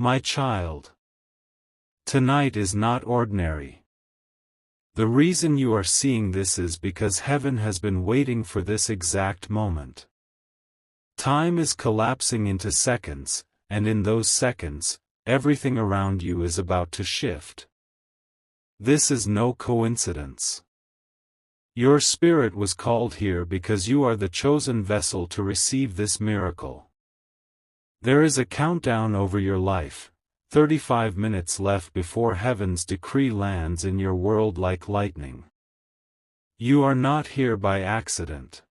My child, tonight is not ordinary. The reason you are seeing this is because heaven has been waiting for this exact moment. Time is collapsing into seconds, and in those seconds, everything around you is about to shift. This is no coincidence. Your spirit was called here because you are the chosen vessel to receive this miracle. There is a countdown over your life, 35 minutes left before heaven's decree lands in your world like lightning. You are not here by accident.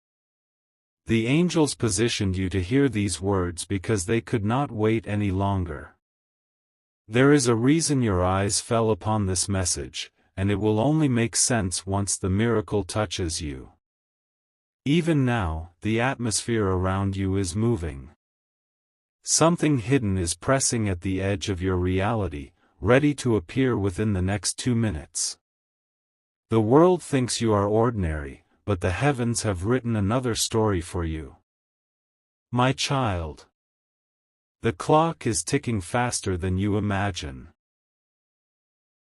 The angels positioned you to hear these words because they could not wait any longer. There is a reason your eyes fell upon this message, and it will only make sense once the miracle touches you. Even now, the atmosphere around you is moving. Something hidden is pressing at the edge of your reality, ready to appear within the next 2 minutes. The world thinks you are ordinary, but the heavens have written another story for you. My child, the clock is ticking faster than you imagine.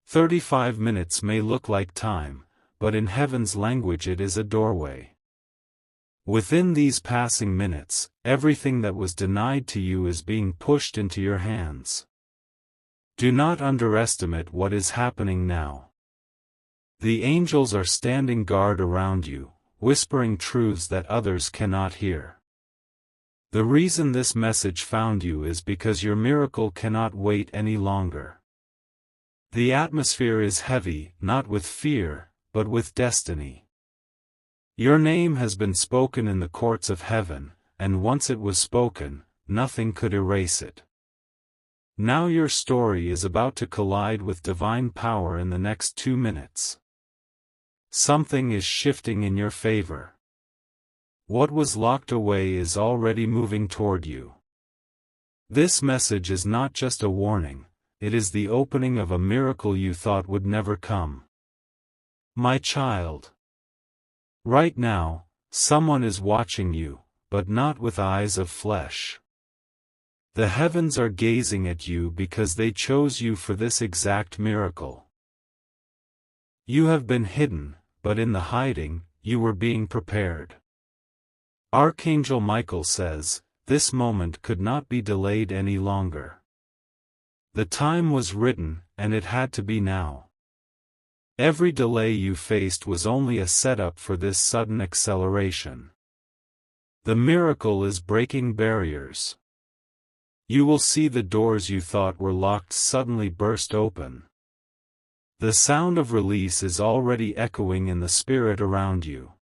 35 minutes may look like time, but in heaven's language it is a doorway. Within these passing minutes, everything that was denied to you is being pushed into your hands. Do not underestimate what is happening now. The angels are standing guard around you, whispering truths that others cannot hear. The reason this message found you is because your miracle cannot wait any longer. The atmosphere is heavy, not with fear, but with destiny. Your name has been spoken in the courts of heaven, and once it was spoken, nothing could erase it. Now your story is about to collide with divine power in the next 2 minutes. Something is shifting in your favor. What was locked away is already moving toward you. This message is not just a warning, it is the opening of a miracle you thought would never come. My child, right now, someone is watching you, but not with eyes of flesh. The heavens are gazing at you because they chose you for this exact miracle. You have been hidden, but in the hiding, you were being prepared. Archangel Michael says, this moment could not be delayed any longer. The time was written, and it had to be now. Every delay you faced was only a setup for this sudden acceleration. The miracle is breaking barriers. You will see the doors you thought were locked suddenly burst open. The sound of release is already echoing in the spirit around you.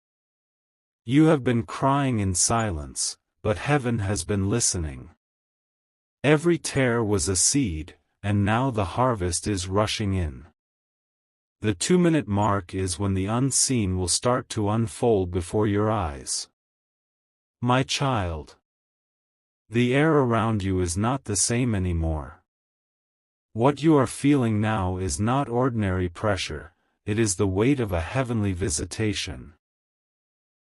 You have been crying in silence, but heaven has been listening. Every tear was a seed, and now the harvest is rushing in. The 2-minute mark is when the unseen will start to unfold before your eyes. My child, the air around you is not the same anymore. What you are feeling now is not ordinary pressure, it is the weight of a heavenly visitation.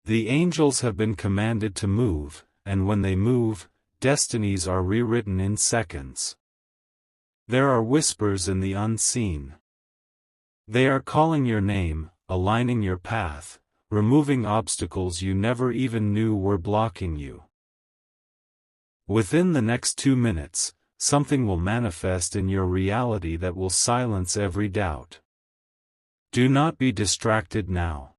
The angels have been commanded to move, and when they move, destinies are rewritten in seconds. There are whispers in the unseen. They are calling your name, aligning your path, removing obstacles you never even knew were blocking you. Within the next 2 minutes, something will manifest in your reality that will silence every doubt. Do not be distracted now.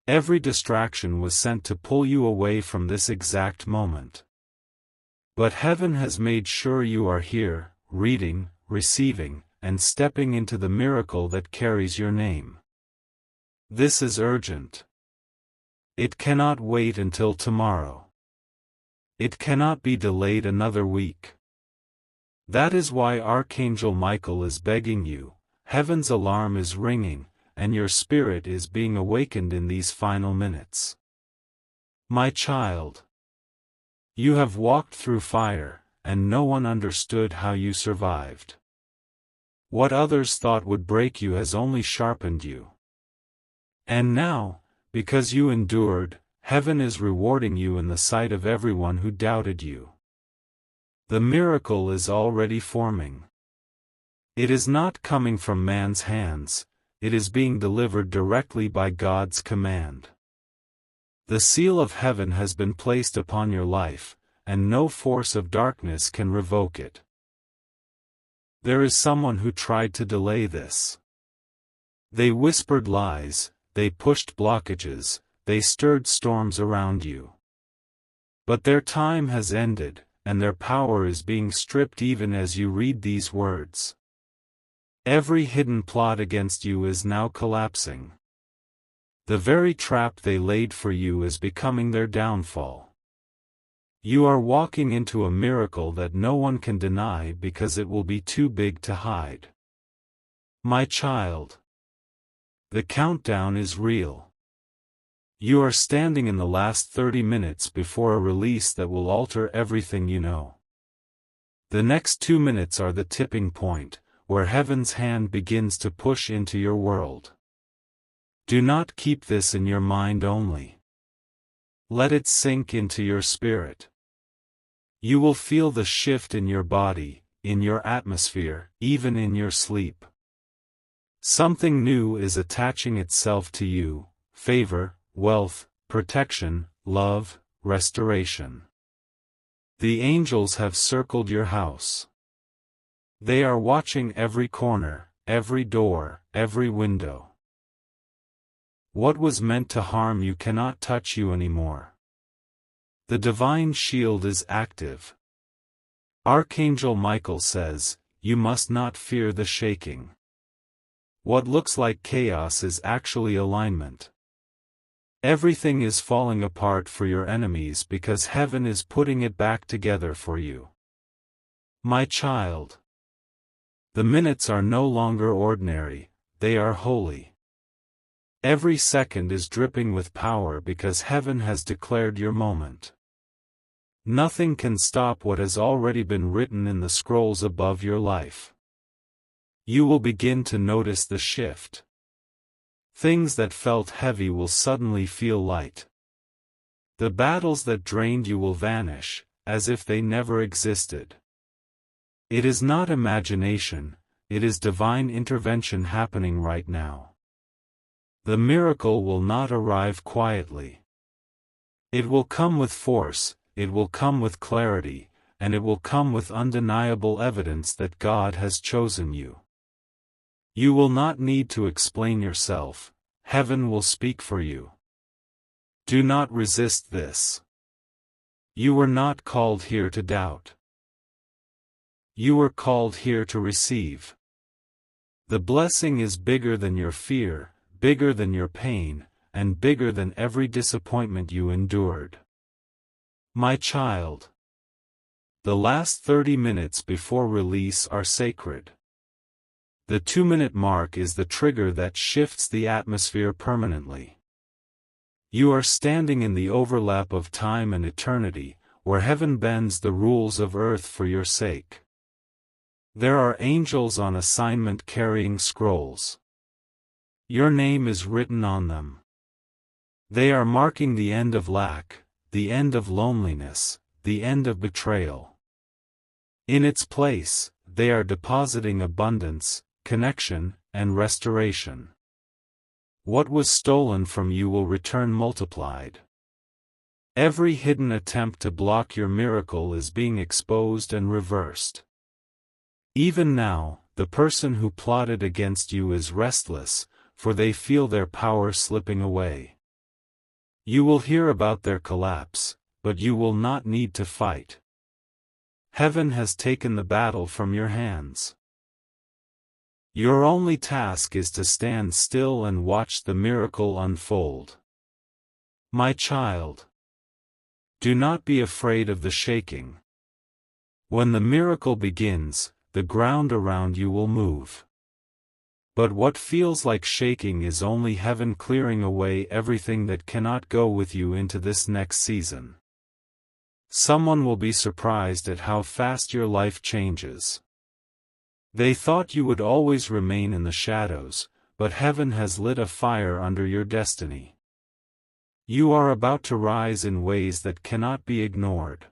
Every distraction was sent to pull you away from this exact moment. But heaven has made sure you are here, reading, receiving, and stepping into the miracle that carries your name. This is urgent. It cannot wait until tomorrow. It cannot be delayed another week. That is why Archangel Michael is begging you, heaven's alarm is ringing, and your spirit is being awakened in these final minutes. My child, you have walked through fire, and no one understood how you survived. What others thought would break you has only sharpened you. And now, because you endured, heaven is rewarding you in the sight of everyone who doubted you. The miracle is already forming. It is not coming from man's hands, it is being delivered directly by God's command. The seal of heaven has been placed upon your life, and no force of darkness can revoke it. There is someone who tried to delay this. They whispered lies, they pushed blockages, they stirred storms around you. But their time has ended, and their power is being stripped even as you read these words. Every hidden plot against you is now collapsing. The very trap they laid for you is becoming their downfall. You are walking into a miracle that no one can deny because it will be too big to hide. My child. The countdown is real. You are standing in the last 30 minutes before a release that will alter everything you know. The next 2 minutes are the tipping point, where heaven's hand begins to push into your world. Do not keep this in your mind only. Let it sink into your spirit. You will feel the shift in your body, in your atmosphere, even in your sleep. Something new is attaching itself to you: favor, wealth, protection, love, restoration. The angels have circled your house. They are watching every corner, every door, every window. What was meant to harm you cannot touch you anymore. The divine shield is active. Archangel Michael says, "You must not fear the shaking." What looks like chaos is actually alignment. Everything is falling apart for your enemies because heaven is putting it back together for you. My child. The minutes are no longer ordinary, they are holy. Every second is dripping with power because heaven has declared your moment. Nothing can stop what has already been written in the scrolls above your life. You will begin to notice the shift. Things that felt heavy will suddenly feel light. The battles that drained you will vanish, as if they never existed. It is not imagination, it is divine intervention happening right now. The miracle will not arrive quietly. It will come with force, it will come with clarity, and it will come with undeniable evidence that God has chosen you. You will not need to explain yourself, heaven will speak for you. Do not resist this. You were not called here to doubt. You were called here to receive. The blessing is bigger than your fear, bigger than your pain, and bigger than every disappointment you endured. My child. The last 30 minutes before release are sacred. The 2-minute mark is the trigger that shifts the atmosphere permanently. You are standing in the overlap of time and eternity, where heaven bends the rules of earth for your sake. There are angels on assignment carrying scrolls. Your name is written on them. They are marking the end of lack, the end of loneliness, the end of betrayal. In its place, they are depositing abundance, connection, and restoration. What was stolen from you will return multiplied. Every hidden attempt to block your miracle is being exposed and reversed. Even now, the person who plotted against you is restless, for they feel their power slipping away. You will hear about their collapse, but you will not need to fight. Heaven has taken the battle from your hands. Your only task is to stand still and watch the miracle unfold. My child. Do not be afraid of the shaking. When the miracle begins, the ground around you will move. But what feels like shaking is only heaven clearing away everything that cannot go with you into this next season. Someone will be surprised at how fast your life changes. They thought you would always remain in the shadows, but heaven has lit a fire under your destiny. You are about to rise in ways that cannot be ignored.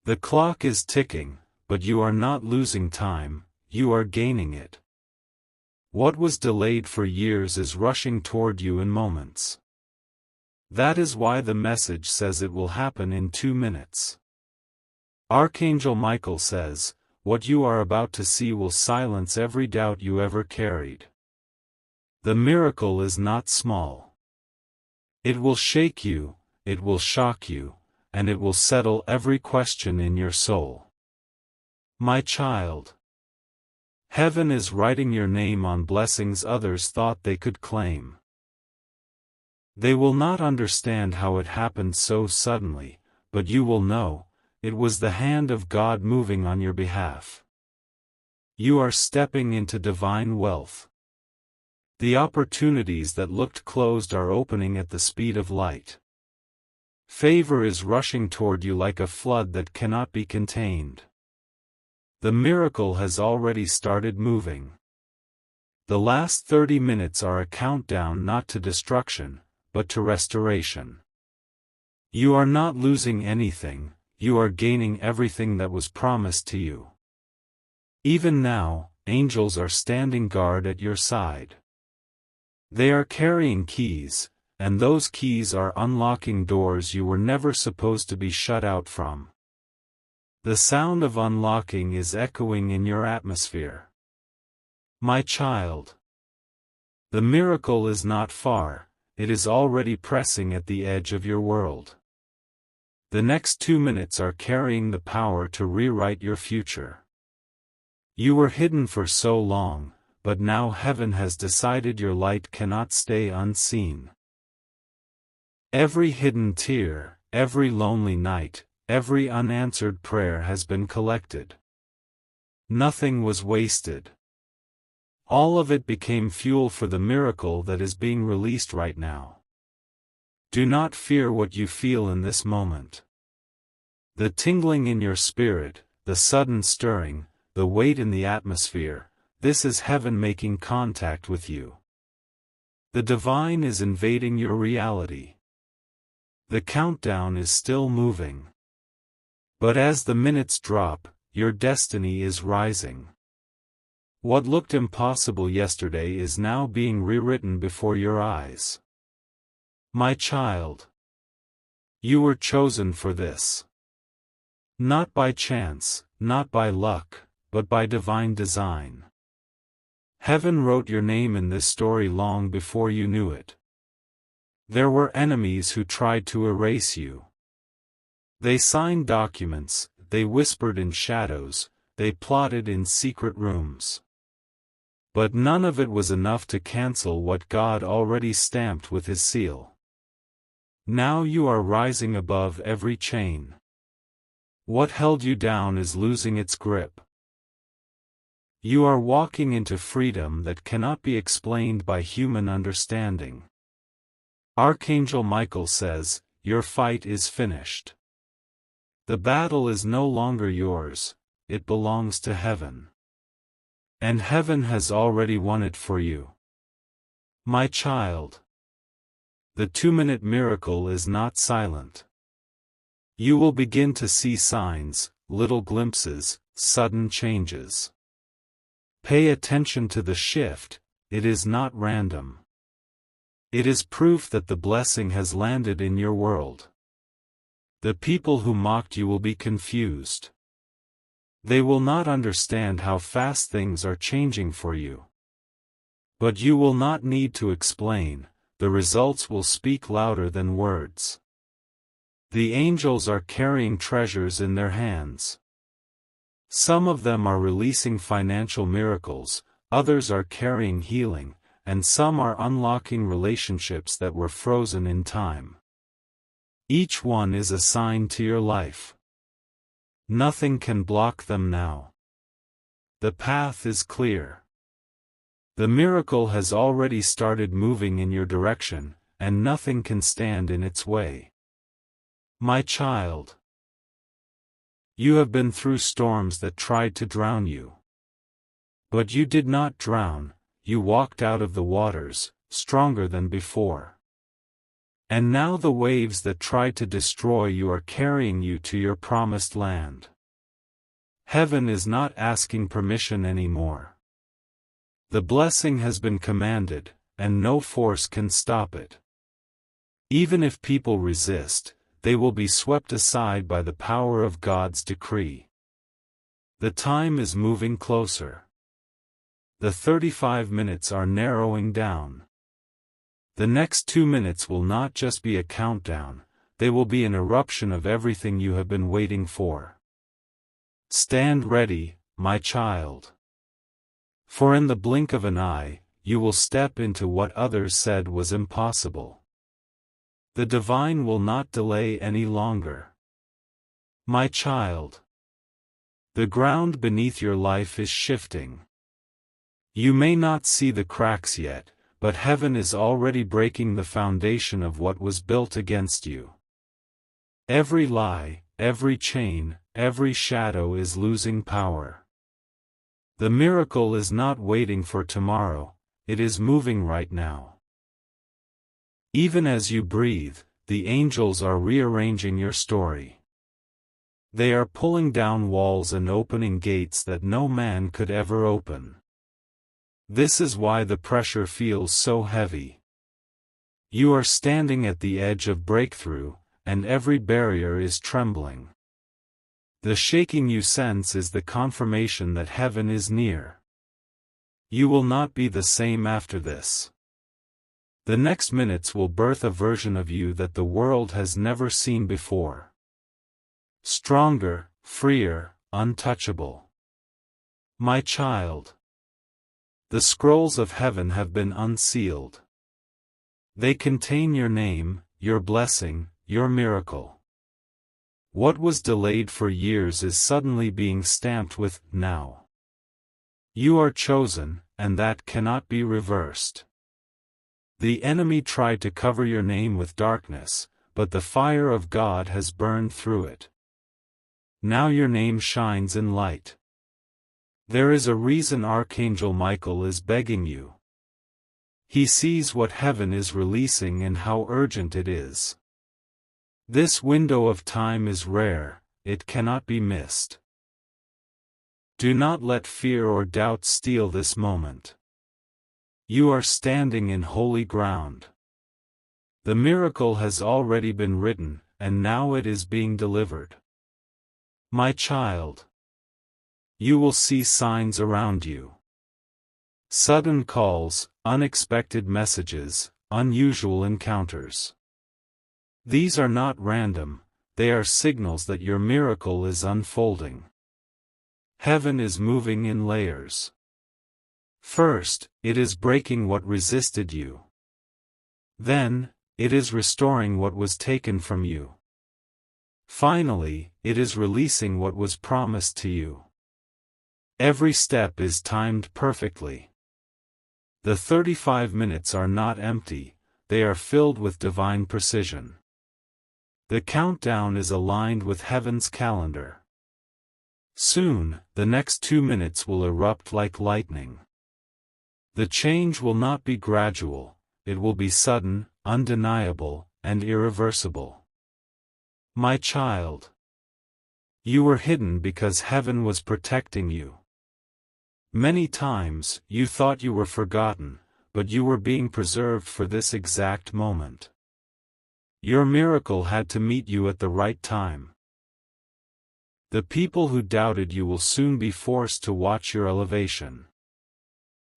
The clock is ticking, but you are not losing time, you are gaining it. What was delayed for years is rushing toward you in moments. That is why the message says it will happen in 2 minutes. Archangel Michael says, what you are about to see will silence every doubt you ever carried. The miracle is not small. It will shake you, it will shock you, and it will settle every question in your soul. My child, heaven is writing your name on blessings others thought they could claim. They will not understand how it happened so suddenly, but you will know, it was the hand of God moving on your behalf. You are stepping into divine wealth. The opportunities that looked closed are opening at the speed of light. Favor is rushing toward you like a flood that cannot be contained. The miracle has already started moving. The last 30 minutes are a countdown not to destruction, but to restoration. You are not losing anything, you are gaining everything that was promised to you. Even now, angels are standing guard at your side. They are carrying keys, and those keys are unlocking doors you were never supposed to be shut out from. The sound of unlocking is echoing in your atmosphere. My child, the miracle is not far, it is already pressing at the edge of your world. The next 2 minutes are carrying the power to rewrite your future. You were hidden for so long, but now heaven has decided your light cannot stay unseen. Every hidden tear, every lonely night, every unanswered prayer has been collected. Nothing was wasted. All of it became fuel for the miracle that is being released right now. Do not fear what you feel in this moment. The tingling in your spirit, the sudden stirring, the weight in the atmosphere, this is heaven making contact with you. The divine is invading your reality. The countdown is still moving. But as the minutes drop, your destiny is rising. What looked impossible yesterday is now being rewritten before your eyes. My child, you were chosen for this. Not by chance, not by luck, but by divine design. Heaven wrote your name in this story long before you knew it. There were enemies who tried to erase you. They signed documents, they whispered in shadows, they plotted in secret rooms. But none of it was enough to cancel what God already stamped with His seal. Now you are rising above every chain. What held you down is losing its grip. You are walking into freedom that cannot be explained by human understanding. Archangel Michael says, your fight is finished. The battle is no longer yours, it belongs to heaven. And heaven has already won it for you. My child, the 2-minute miracle is not silent. You will begin to see signs, little glimpses, sudden changes. Pay attention to the shift, it is not random. It is proof that the blessing has landed in your world. The people who mocked you will be confused. They will not understand how fast things are changing for you. But you will not need to explain, the results will speak louder than words. The angels are carrying treasures in their hands. Some of them are releasing financial miracles, others are carrying healing, and some are unlocking relationships that were frozen in time. Each one is a sign to your life. Nothing can block them now. The path is clear. The miracle has already started moving in your direction, and nothing can stand in its way. My child, you have been through storms that tried to drown you. But you did not drown, you walked out of the waters, stronger than before. And now the waves that try to destroy you are carrying you to your promised land. Heaven is not asking permission anymore. The blessing has been commanded, and no force can stop it. Even if people resist, they will be swept aside by the power of God's decree. The time is moving closer. The 35 minutes are narrowing down. The next 2 minutes will not just be a countdown, they will be an eruption of everything you have been waiting for. Stand ready, my child. For in the blink of an eye, you will step into what others said was impossible. The divine will not delay any longer. My child. The ground beneath your life is shifting. You may not see the cracks yet, but heaven is already breaking the foundation of what was built against you. Every lie, every chain, every shadow is losing power. The miracle is not waiting for tomorrow, it is moving right now. Even as you breathe, the angels are rearranging your story. They are pulling down walls and opening gates that no man could ever open. This is why the pressure feels so heavy. You are standing at the edge of breakthrough, and every barrier is trembling. The shaking you sense is the confirmation that heaven is near. You will not be the same after this. The next minutes will birth a version of you that the world has never seen before. Stronger, freer, untouchable. My child. The scrolls of heaven have been unsealed. They contain your name, your blessing, your miracle. What was delayed for years is suddenly being stamped with now. You are chosen, and that cannot be reversed. The enemy tried to cover your name with darkness, but the fire of God has burned through it. Now your name shines in light. There is a reason Archangel Michael is begging you. He sees what heaven is releasing and how urgent it is. This window of time is rare, it cannot be missed. Do not let fear or doubt steal this moment. You are standing in holy ground. The miracle has already been written, and now it is being delivered. My child. You will see signs around you. Sudden calls, unexpected messages, unusual encounters. These are not random, they are signals that your miracle is unfolding. Heaven is moving in layers. First, it is breaking what resisted you. Then, it is restoring what was taken from you. Finally, it is releasing what was promised to you. Every step is timed perfectly. The 35 minutes are not empty, they are filled with divine precision. The countdown is aligned with heaven's calendar. Soon, the next 2 minutes will erupt like lightning. The change will not be gradual, it will be sudden, undeniable, and irreversible. My child. You were hidden because heaven was protecting you. Many times, you thought you were forgotten, but you were being preserved for this exact moment. Your miracle had to meet you at the right time. The people who doubted you will soon be forced to watch your elevation.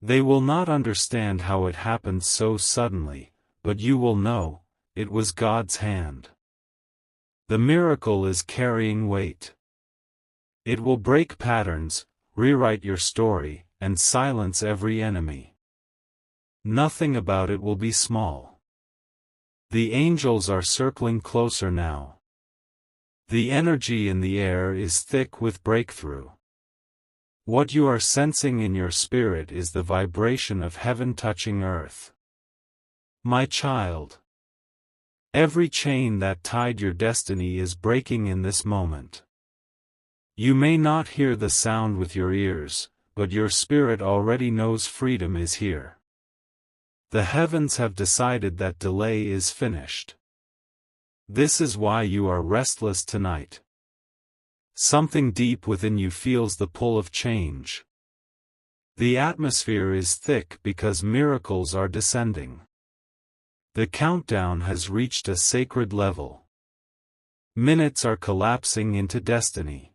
They will not understand how it happened so suddenly, but you will know, it was God's hand. The miracle is carrying weight. It will break patterns, rewrite your story, and silence every enemy. Nothing about it will be small. The angels are circling closer now. The energy in the air is thick with breakthrough. What you are sensing in your spirit is the vibration of heaven touching earth. My child. Every chain that tied your destiny is breaking in this moment. You may not hear the sound with your ears, but your spirit already knows freedom is here. The heavens have decided that delay is finished. This is why you are restless tonight. Something deep within you feels the pull of change. The atmosphere is thick because miracles are descending. The countdown has reached a sacred level. Minutes are collapsing into destiny.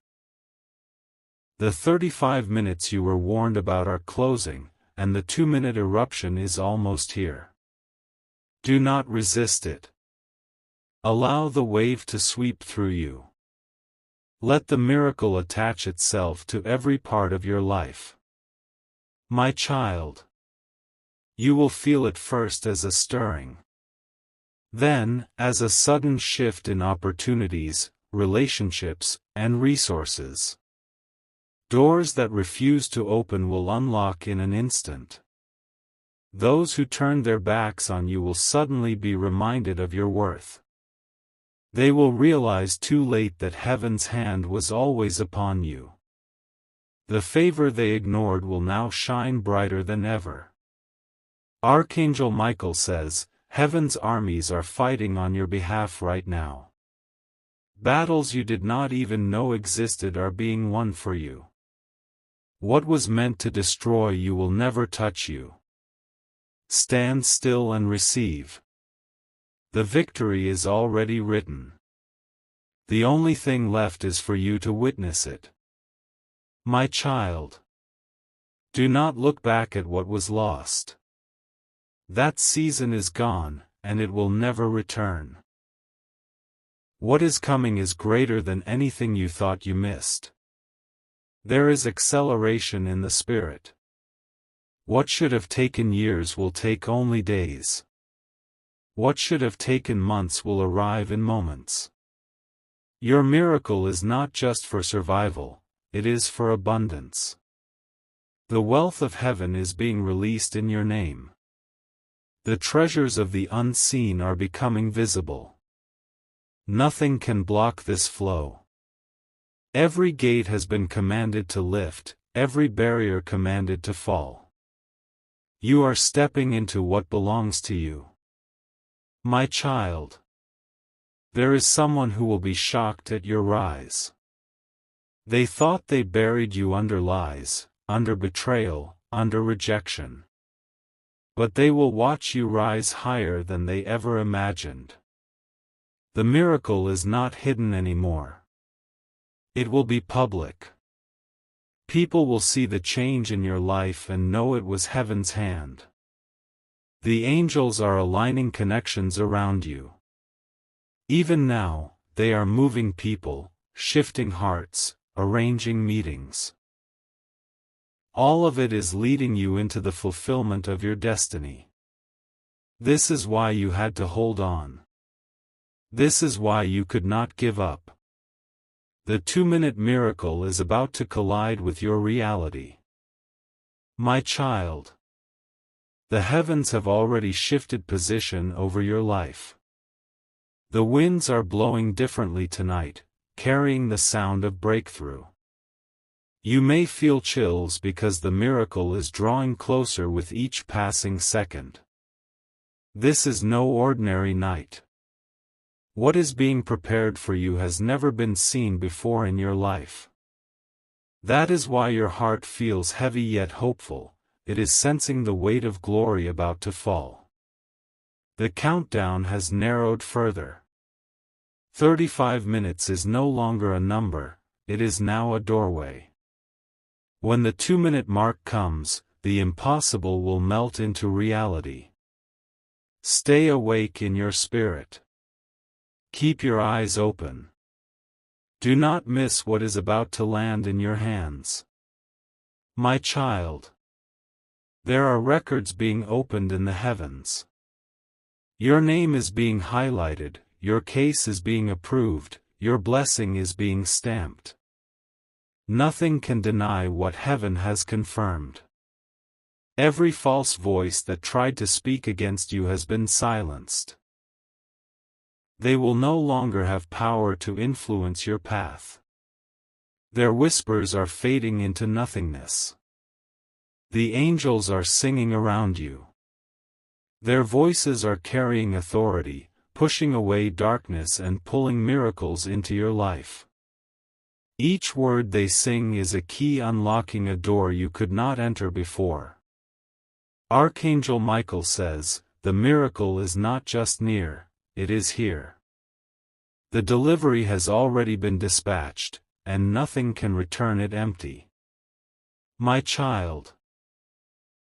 The 35 minutes you were warned about are closing, and the 2-minute eruption is almost here. Do not resist it. Allow the wave to sweep through you. Let the miracle attach itself to every part of your life. My child. You will feel it first as a stirring. Then, as a sudden shift in opportunities, relationships, and resources. Doors that refuse to open will unlock in an instant. Those who turn their backs on you will suddenly be reminded of your worth. They will realize too late that heaven's hand was always upon you. The favor they ignored will now shine brighter than ever. Archangel Michael says, heaven's armies are fighting on your behalf right now. Battles you did not even know existed are being won for you. What was meant to destroy you will never touch you. Stand still and receive. The victory is already written. The only thing left is for you to witness it. My child. Do not look back at what was lost. That season is gone, and it will never return. What is coming is greater than anything you thought you missed. There is acceleration in the spirit. What should have taken years will take only days. What should have taken months will arrive in moments. Your miracle is not just for survival, it is for abundance. The wealth of heaven is being released in your name. The treasures of the unseen are becoming visible. Nothing can block this flow. Every gate has been commanded to lift, every barrier commanded to fall. You are stepping into what belongs to you. My child. There is someone who will be shocked at your rise. They thought they buried you under lies, under betrayal, under rejection. But they will watch you rise higher than they ever imagined. The miracle is not hidden anymore. It will be public. People will see the change in your life and know it was heaven's hand. The angels are aligning connections around you. Even now, they are moving people, shifting hearts, arranging meetings. All of it is leading you into the fulfillment of your destiny. This is why you had to hold on. This is why you could not give up. The 2-minute miracle is about to collide with your reality. My child. The heavens have already shifted position over your life. The winds are blowing differently tonight, carrying the sound of breakthrough. You may feel chills because the miracle is drawing closer with each passing second. This is no ordinary night. What is being prepared for you has never been seen before in your life. That is why your heart feels heavy yet hopeful, it is sensing the weight of glory about to fall. The countdown has narrowed further. 35 minutes is no longer a number, it is now a doorway. When the 2-minute mark comes, the impossible will melt into reality. Stay awake in your spirit. Keep your eyes open. Do not miss what is about to land in your hands. My child. There are records being opened in the heavens. Your name is being highlighted, your case is being approved, your blessing is being stamped. Nothing can deny what heaven has confirmed. Every false voice that tried to speak against you has been silenced. They will no longer have power to influence your path. Their whispers are fading into nothingness. The angels are singing around you. Their voices are carrying authority, pushing away darkness and pulling miracles into your life. Each word they sing is a key unlocking a door you could not enter before. Archangel Michael says, "The miracle is not just near, it is here." The delivery has already been dispatched, and nothing can return it empty. My child,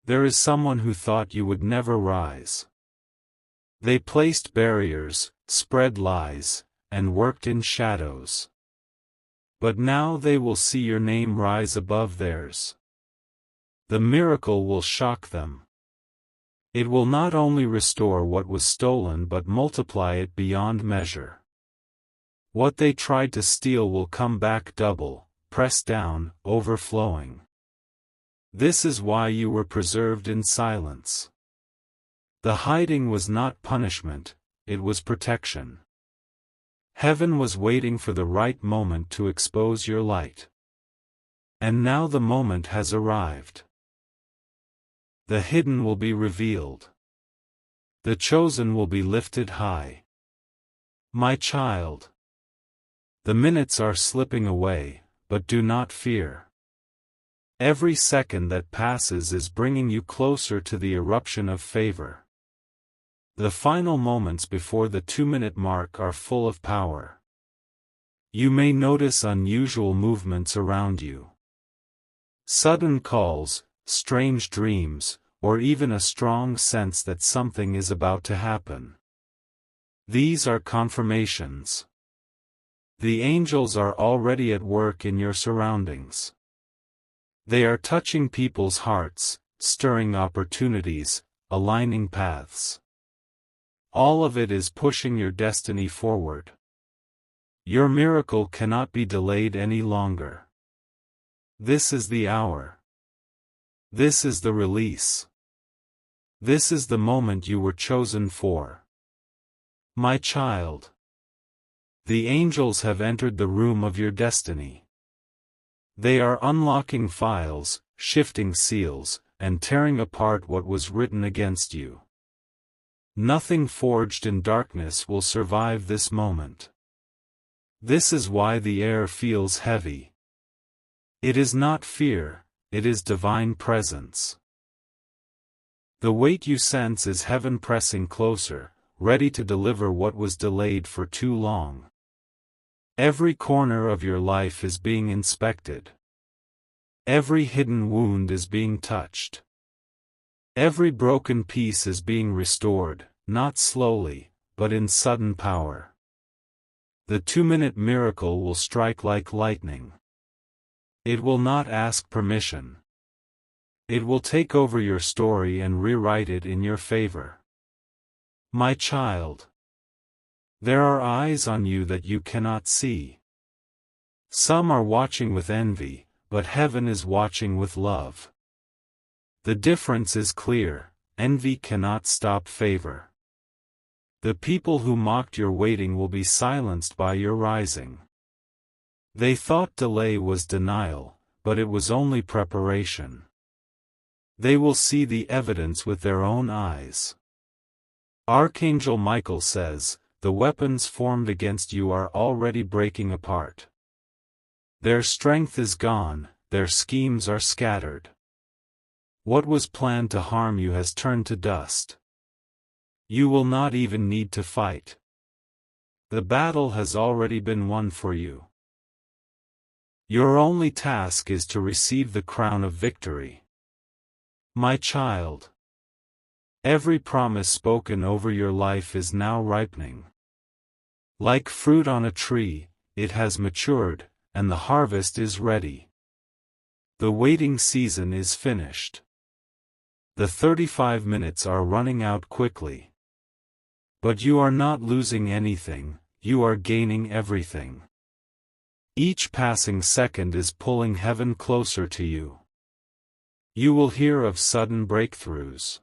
there is someone who thought you would never rise. They placed barriers, spread lies, and worked in shadows. But now they will see your name rise above theirs. The miracle will shock them. It will not only restore what was stolen but multiply it beyond measure. What they tried to steal will come back double, pressed down, overflowing. This is why you were preserved in silence. The hiding was not punishment, it was protection. Heaven was waiting for the right moment to expose your light. And now the moment has arrived. The hidden will be revealed. The chosen will be lifted high. My child, the minutes are slipping away, but do not fear. Every second that passes is bringing you closer to the eruption of favor. The final moments before the 2-minute mark are full of power. You may notice unusual movements around you. Sudden calls, strange dreams, or even a strong sense that something is about to happen. These are confirmations. The angels are already at work in your surroundings. They are touching people's hearts, stirring opportunities, aligning paths. All of it is pushing your destiny forward. Your miracle cannot be delayed any longer. This is the hour. This is the release. This is the moment you were chosen for. My child, the angels have entered the room of your destiny. They are unlocking files, shifting seals, and tearing apart what was written against you. Nothing forged in darkness will survive this moment. This is why the air feels heavy. It is not fear, it is divine presence. The weight you sense is heaven pressing closer, ready to deliver what was delayed for too long. Every corner of your life is being inspected. Every hidden wound is being touched. Every broken piece is being restored, not slowly, but in sudden power. The 2-minute miracle will strike like lightning. It will not ask permission. It will take over your story and rewrite it in your favor. My child, there are eyes on you that you cannot see. Some are watching with envy, but heaven is watching with love. The difference is clear, envy cannot stop favor. The people who mocked your waiting will be silenced by your rising. They thought delay was denial, but it was only preparation. They will see the evidence with their own eyes. Archangel Michael says, "The weapons formed against you are already breaking apart. Their strength is gone, their schemes are scattered. What was planned to harm you has turned to dust. You will not even need to fight. The battle has already been won for you. Your only task is to receive the crown of victory. My child, every promise spoken over your life is now ripening. Like fruit on a tree, it has matured, and the harvest is ready. The waiting season is finished. The 35 minutes are running out quickly. But you are not losing anything, you are gaining everything. Each passing second is pulling heaven closer to you. You will hear of sudden breakthroughs.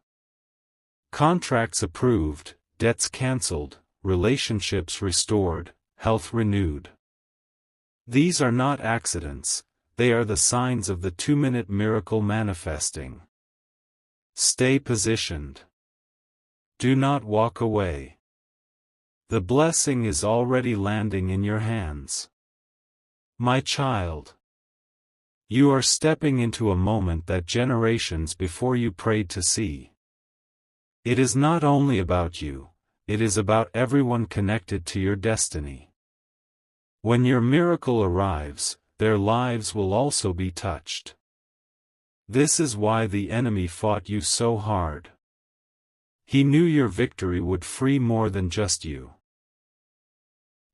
Contracts approved, debts cancelled, relationships restored, health renewed. These are not accidents, they are the signs of the 2-minute miracle manifesting. Stay positioned. Do not walk away. The blessing is already landing in your hands. My child, you are stepping into a moment that generations before you prayed to see. It is not only about you, it is about everyone connected to your destiny. When your miracle arrives, their lives will also be touched. This is why the enemy fought you so hard. He knew your victory would free more than just you.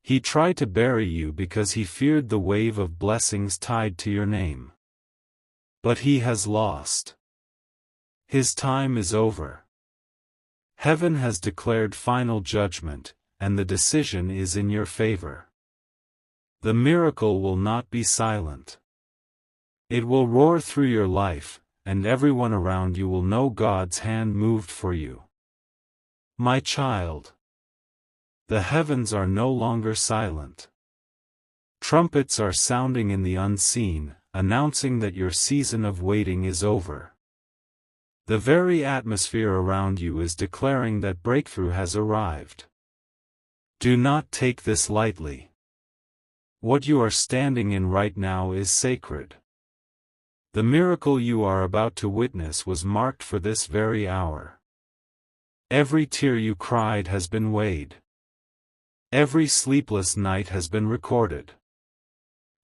He tried to bury you because he feared the wave of blessings tied to your name. But he has lost. His time is over. Heaven has declared final judgment, and the decision is in your favor. The miracle will not be silent. It will roar through your life, and everyone around you will know God's hand moved for you. My child, the heavens are no longer silent. Trumpets are sounding in the unseen, announcing that your season of waiting is over. The very atmosphere around you is declaring that breakthrough has arrived. Do not take this lightly. What you are standing in right now is sacred. The miracle you are about to witness was marked for this very hour. Every tear you cried has been weighed. Every sleepless night has been recorded.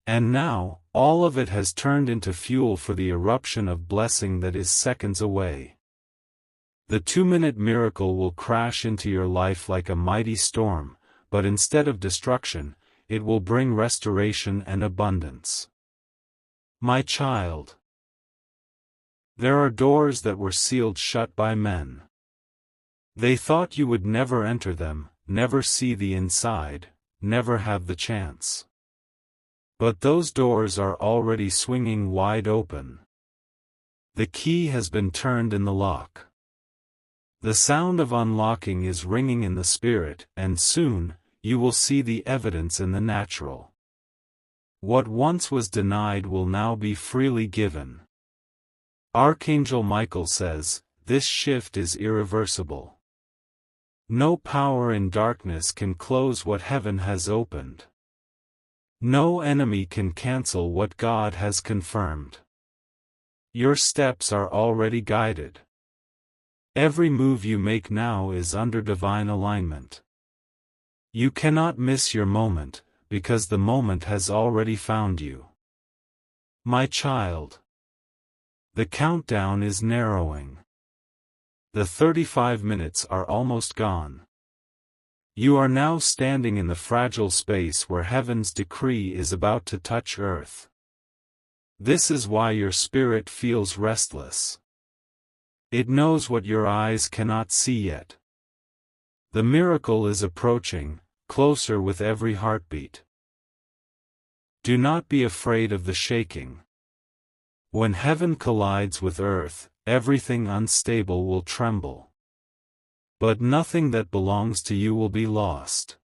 And now, all of it has turned into fuel for the eruption of blessing that is seconds away. The 2-minute miracle will crash into your life like a mighty storm, but instead of destruction, it will bring restoration and abundance. My child, there are doors that were sealed shut by men. They thought you would never enter them, never see the inside, never have the chance. But those doors are already swinging wide open. The key has been turned in the lock. The sound of unlocking is ringing in the spirit, and soon, you will see the evidence in the natural. What once was denied will now be freely given. Archangel Michael says, this shift is irreversible. No power in darkness can close what heaven has opened. No enemy can cancel what God has confirmed. Your steps are already guided. Every move you make now is under divine alignment. You cannot miss your moment, because the moment has already found you. My child, the countdown is narrowing. The 35 minutes are almost gone. You are now standing in the fragile space where heaven's decree is about to touch earth. This is why your spirit feels restless. It knows what your eyes cannot see yet. The miracle is approaching, closer with every heartbeat. Do not be afraid of the shaking. When heaven collides with earth, everything unstable will tremble. But nothing that belongs to you will be lost.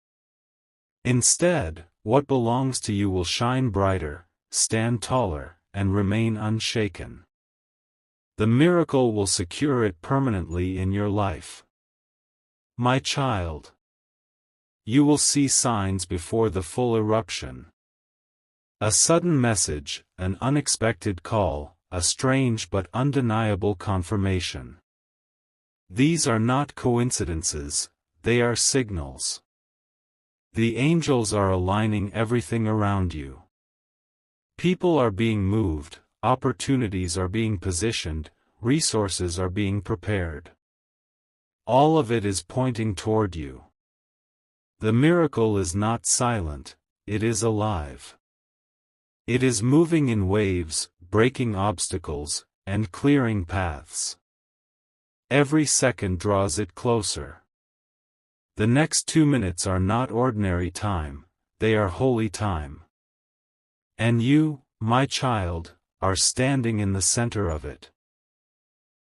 Instead, what belongs to you will shine brighter, stand taller, and remain unshaken. The miracle will secure it permanently in your life. My child, you will see signs before the full eruption. A sudden message, an unexpected call, a strange but undeniable confirmation. These are not coincidences, they are signals. The angels are aligning everything around you. People are being moved, opportunities are being positioned, resources are being prepared. All of it is pointing toward you. The miracle is not silent, it is alive. It is moving in waves, breaking obstacles, and clearing paths. Every second draws it closer. The next 2 minutes are not ordinary time, they are holy time. And you, my child, are standing in the center of it.